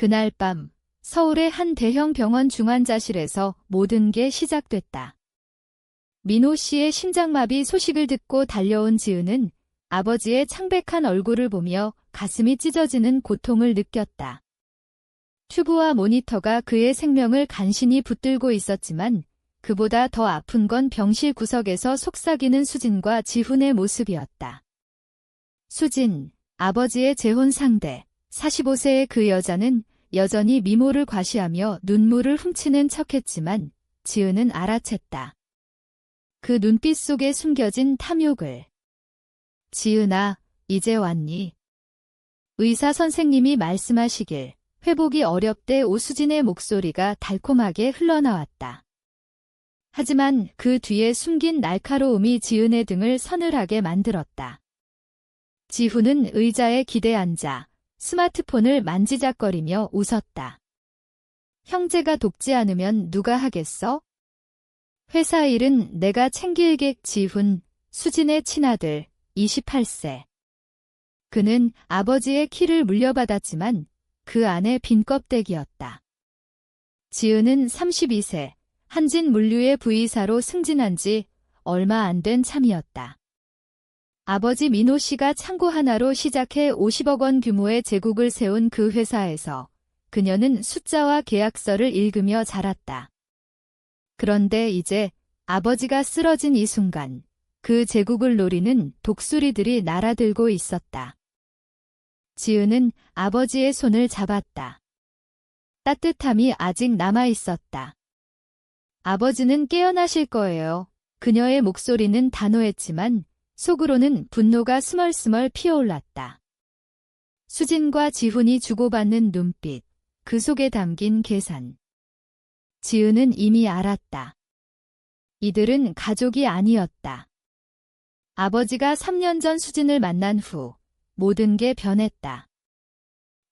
그날 밤 서울의 한 대형 병원 중환자실에서 모든 게 시작됐다. 민호 씨의 심장마비 소식을 듣고 달려온 지은은 아버지의 창백한 얼굴을 보며 가슴이 찢어지는 고통을 느꼈다. 튜브와 모니터가 그의 생명을 간신히 붙들고 있었지만 그보다 더 아픈 건 병실 구석에서 속삭이는 수진과 지훈의 모습이었다. 수진, 아버지의 재혼 상대, 45세의 그 여자는 여전히 미모를 과시하며 눈물을 훔치는 척했지만 지은은 알아챘다. 그 눈빛 속에 숨겨진 탐욕을. 지은아, 이제 왔니? 의사 선생님이 말씀하시길 회복이 어렵대. 오수진의 목소리가 달콤하게 흘러나왔다. 하지만 그 뒤에 숨긴 날카로움이 지은의 등을 서늘하게 만들었다. 지훈은 의자에 기대 앉아 스마트폰을 만지작거리며 웃었다. 형제가 돕지 않으면 누가 하겠어? 회사 일은 내가 챙길게. 지훈, 수진의 친아들, 28세. 그는 아버지의 키를 물려받았지만 그 안에 빈 껍데기였다. 지은은 32세, 한진 물류의 부의사로 승진한 지 얼마 안 된 참이었다. 아버지 민호 씨가 창고 하나로 시작해 50억 원 규모의 제국을 세운 그 회사에서 그녀는 숫자와 계약서를 읽으며 자랐다. 그런데 이제 아버지가 쓰러진 이 순간 그 제국을 노리는 독수리들이 날아들고 있었다. 지은은 아버지의 손을 잡았다. 따뜻함이 아직 남아있었다. 아버지는 깨어나실 거예요. 그녀의 목소리는 단호했지만 속으로는 분노가 스멀스멀 피어올랐다. 수진과 지훈이 주고받는 눈빛, 그 속에 담긴 계산. 지은은 이미 알았다. 이들은 가족이 아니었다. 아버지가 3년 전 수진을 만난 후 모든 게 변했다.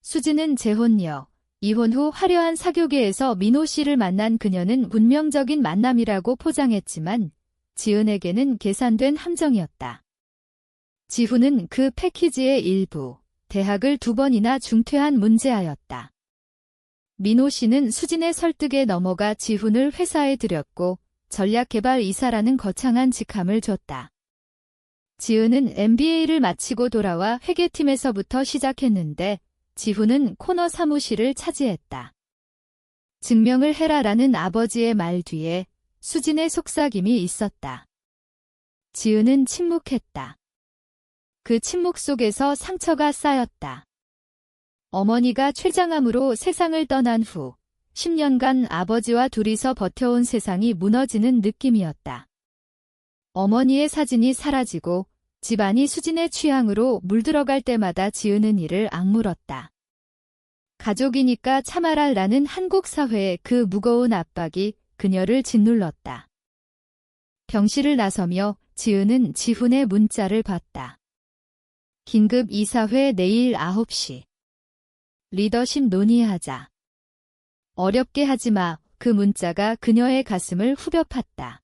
수진은 재혼녀, 이혼 후 화려한 사교계에서 민호 씨를 만난 그녀는 운명적인 만남이라고 포장했지만 지은에게는 계산된 함정이었다. 지훈은 그 패키지의 일부, 대학을 2번이나 중퇴한 문제아였다. 민호 씨는 수진의 설득에 넘어가 지훈을 회사에 들였고 전략개발 이사라는 거창한 직함을 줬다. 지은은 MBA를 마치고 돌아와 회계팀에서부터 시작했는데 지훈은 코너 사무실을 차지했다. 증명을 해라라는 아버지의 말 뒤에 수진의 속삭임이 있었다. 지은은 침묵했다. 그 침묵 속에서 상처가 쌓였다. 어머니가 췌장암으로 세상을 떠난 후 10년간 아버지와 둘이서 버텨온 세상이 무너지는 느낌이었다. 어머니의 사진이 사라지고 집안이 수진의 취향으로 물들어갈 때마다 지은은 이를 악물었다. 가족이니까 참아라라는 한국 사회의 그 무거운 압박이 그녀를 짓눌렀다. 병실을 나서며 지은은 지훈의 문자를 봤다. 긴급 이사회 내일 9시. 리더십 논의하자. 어렵게 하지마. 그 문자가 그녀의 가슴을 후벼 팠다.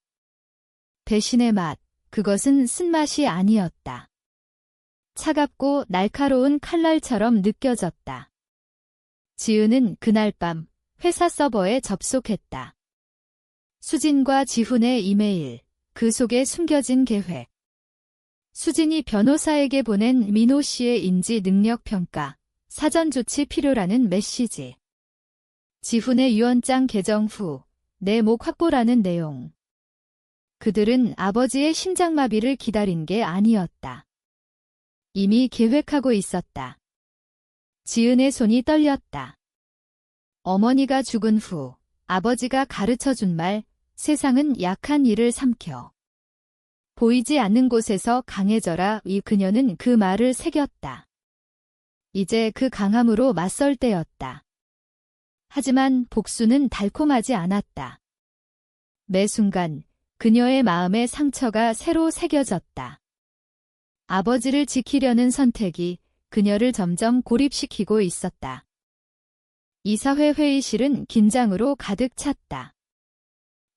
배신의 맛, 그것은 쓴맛이 아니었다. 차갑고 날카로운 칼날처럼 느껴졌다. 지은은 그날 밤 회사 서버에 접속했다. 수진과 지훈의 이메일, 그 속에 숨겨진 계획. 수진이 변호사에게 보낸 민호 씨의 인지 능력 평가, 사전 조치 필요라는 메시지. 지훈의 유언장 개정 후 내목 확보라는 내용. 그들은 아버지의 심장마비를 기다린 게 아니었다. 이미 계획하고 있었다. 지은의 손이 떨렸다. 어머니가 죽은 후 아버지가 가르쳐준 말, 세상은 약한 이를 삼켜. 보이지 않는 곳에서 강해져라. 이 그녀는 그 말을 새겼다. 이제 그 강함으로 맞설 때였다. 하지만 복수는 달콤하지 않았다. 매 순간 그녀의 마음에 상처가 새로 새겨졌다. 아버지를 지키려는 선택이 그녀를 점점 고립시키고 있었다. 이사회 회의실은 긴장으로 가득 찼다.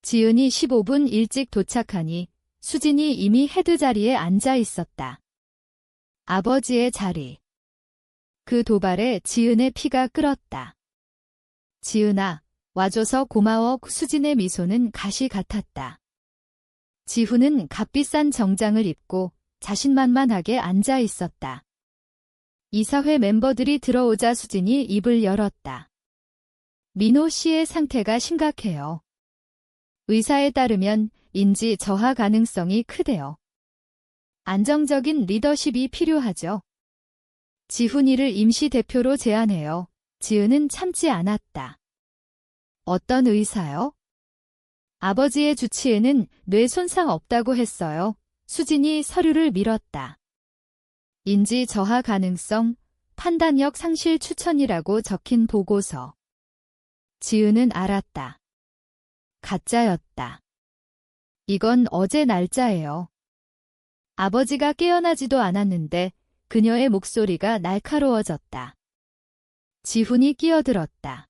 지은이 15분 일찍 도착하니 수진이 이미 헤드 자리에 앉아 있었다. 아버지의 자리. 그 도발에 지은의 피가 끓었다. 지은아, 와줘서 고마워. 수진의 미소는 가시 같았다. 지훈은 값비싼 정장을 입고 자신만만하게 앉아 있었다. 이사회 멤버들이 들어오자 수진이 입을 열었다. 민호 씨의 상태가 심각해요. 의사에 따르면 인지 저하 가능성이 크대요. 안정적인 리더십이 필요하죠. 지훈이를 임시 대표로 제안해요. 지은은 참지 않았다. 어떤 의사요? 아버지의 주치의는 뇌 손상 없다고 했어요. 수진이 서류를 밀었다. 인지 저하 가능성, 판단력 상실 추천이라고 적힌 보고서. 지은은 알았다. 가짜였다. 이건 어제 날짜예요. 아버지가 깨어나지도 않았는데 그녀의 목소리가 날카로워졌다. 지훈이 끼어들었다.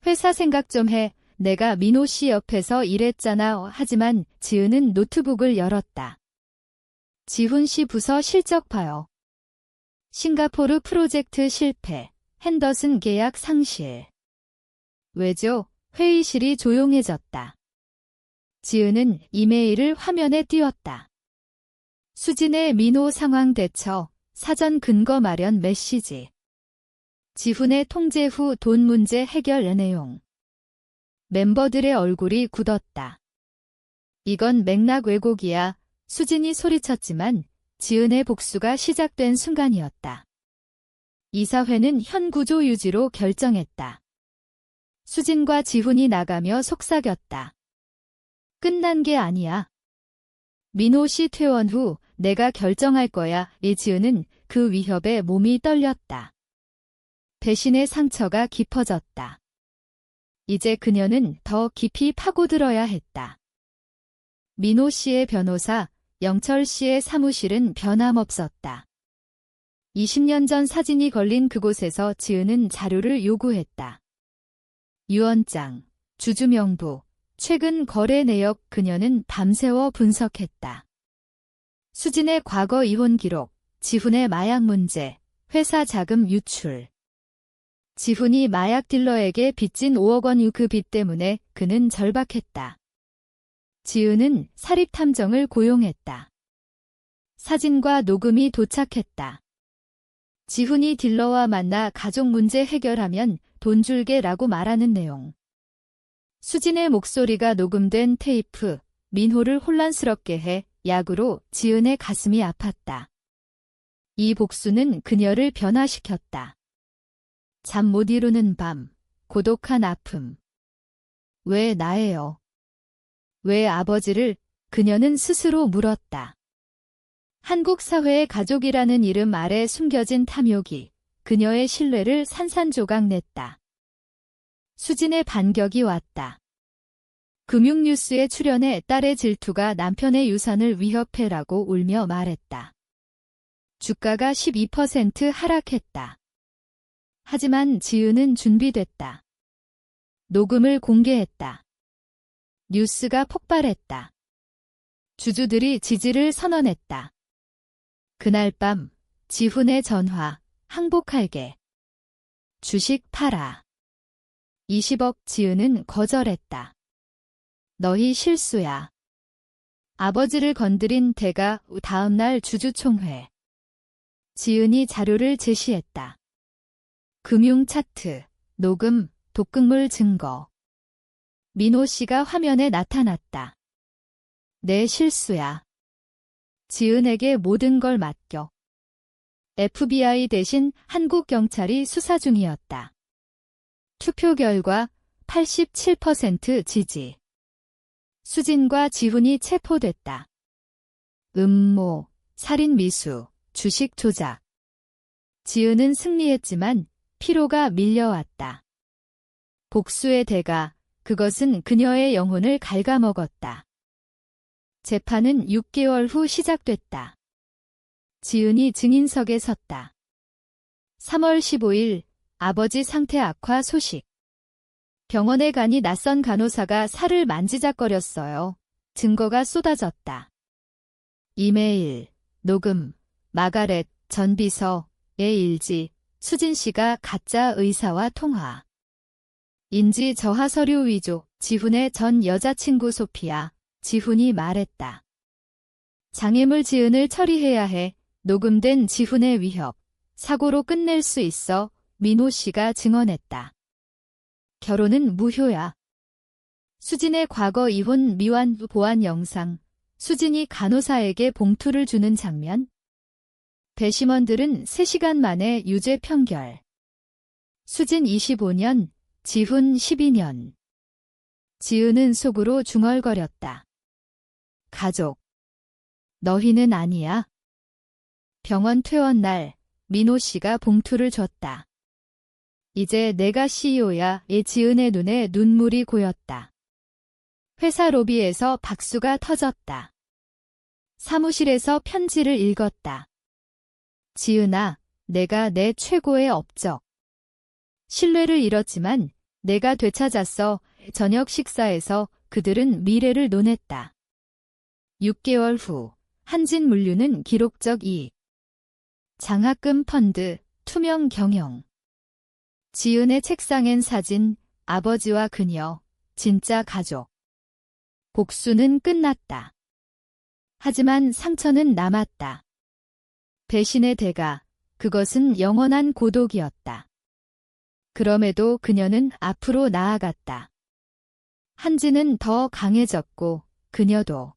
회사 생각 좀 해. 내가 민호 씨 옆에서 일했잖아. 하지만 지은은 노트북을 열었다. 지훈 씨 부서 실적 봐요. 싱가포르 프로젝트 실패, 핸더슨 계약 상실. 왜죠? 회의실이 조용해졌다. 지은은 이메일을 화면에 띄웠다. 수진의 민호 상황 대처, 사전 근거 마련 메시지. 지훈의 통제 후 돈 문제 해결 내용. 멤버들의 얼굴이 굳었다. 이건 맥락 왜곡이야. 수진이 소리쳤지만 지은의 복수가 시작된 순간이었다. 이사회는 현 구조 유지로 결정했다. 수진과 지훈이 나가며 속삭였다. 끝난 게 아니야. 민호 씨 퇴원 후 내가 결정할 거야. 지은은 그 위협에 몸이 떨렸다. 배신의 상처가 깊어졌다. 이제 그녀는 더 깊이 파고들어야 했다. 민호 씨의 변호사, 영철 씨의 사무실은 변함없었다. 20년 전 사진이 걸린 그곳에서 지은은 자료를 요구했다. 유언장, 주주명부, 최근 거래 내역. 그녀는 밤새워 분석했다. 수진의 과거 이혼 기록, 지훈의 마약 문제, 회사 자금 유출. 지훈이 마약 딜러에게 빚진 5억 원. 그 빚 때문에 그는 절박했다. 지은은 사립탐정을 고용했다. 사진과 녹음이 도착했다. 지훈이 딜러와 만나 가족 문제 해결하면 돈 줄게라고 말하는 내용. 수진의 목소리가 녹음된 테이프, 민호를 혼란스럽게 해 약으로 지은의 가슴이 아팠다. 이 복수는 그녀를 변화시켰다. 잠 못 이루는 밤, 고독한 아픔. 왜 나예요? 왜 아버지를? 그녀는 스스로 물었다. 한국 사회의 가족이라는 이름 아래 숨겨진 탐욕이 그녀의 신뢰를 산산조각 냈다. 수진의 반격이 왔다. 금융뉴스에 출연해 딸의 질투가 남편의 유산을 위협해라고 울며 말했다. 주가가 12% 하락했다. 하지만 지은은 준비됐다. 녹음을 공개했다. 뉴스가 폭발했다. 주주들이 지지를 선언했다. 그날 밤 지훈의 전화, 항복할게. 주식 팔아. 20억. 지은은 거절했다. 너희 실수야. 아버지를 건드린 대가. 다음날 주주총회. 지은이 자료를 제시했다. 금융 차트, 녹음, 독극물 증거. 민호 씨가 화면에 나타났다. 내 실수야. 지은에게 모든 걸 맡겨. FBI 대신 한국 경찰이 수사 중이었다. 투표 결과 87% 지지. 수진과 지훈이 체포됐다. 음모, 살인 미수, 주식 조작. 지은은 승리했지만 피로가 밀려왔다. 복수의 대가, 그것은 그녀의 영혼을 갉아먹었다. 재판은 6개월 후 시작됐다. 지은이 증인석에 섰다. 3월 15일, 아버지 상태 악화 소식. 병원에 가니 낯선 간호사가 살을 만지작거렸어요. 증거가 쏟아졌다. 이메일, 녹음, 마가렛 전 비서의 일지, 수진 씨가 가짜 의사와 통화. 인지 저하 서류 위조, 지훈의 전 여자친구 소피아, 지훈이 말했다. 장애물 지은을 처리해야 해. 녹음된 지훈의 위협, 사고로 끝낼 수 있어. 민호 씨가 증언했다. 결혼은 무효야. 수진의 과거 이혼 미완 보안 영상, 수진이 간호사에게 봉투를 주는 장면. 배심원들은 3시간 만에 유죄 판결. 수진 25년, 지훈 12년. 지은은 속으로 중얼거렸다. 가족. 너희는 아니야. 병원 퇴원 날, 민호 씨가 봉투를 줬다. 이제 내가 CEO야. 지은의 눈에 눈물이 고였다. 회사 로비에서 박수가 터졌다. 사무실에서 편지를 읽었다. 지은아, 내가 내 최고의 업적. 신뢰를 잃었지만 내가 되찾았어. 저녁 식사에서 그들은 미래를 논했다. 6개월 후, 한진물류는 기록적 이익. 장학금 펀드, 투명 경영. 지은의 책상엔 사진, 아버지와 그녀, 진짜 가족. 복수는 끝났다. 하지만 상처는 남았다. 배신의 대가, 그것은 영원한 고독이었다. 그럼에도 그녀는 앞으로 나아갔다. 한지는 더 강해졌고 그녀도.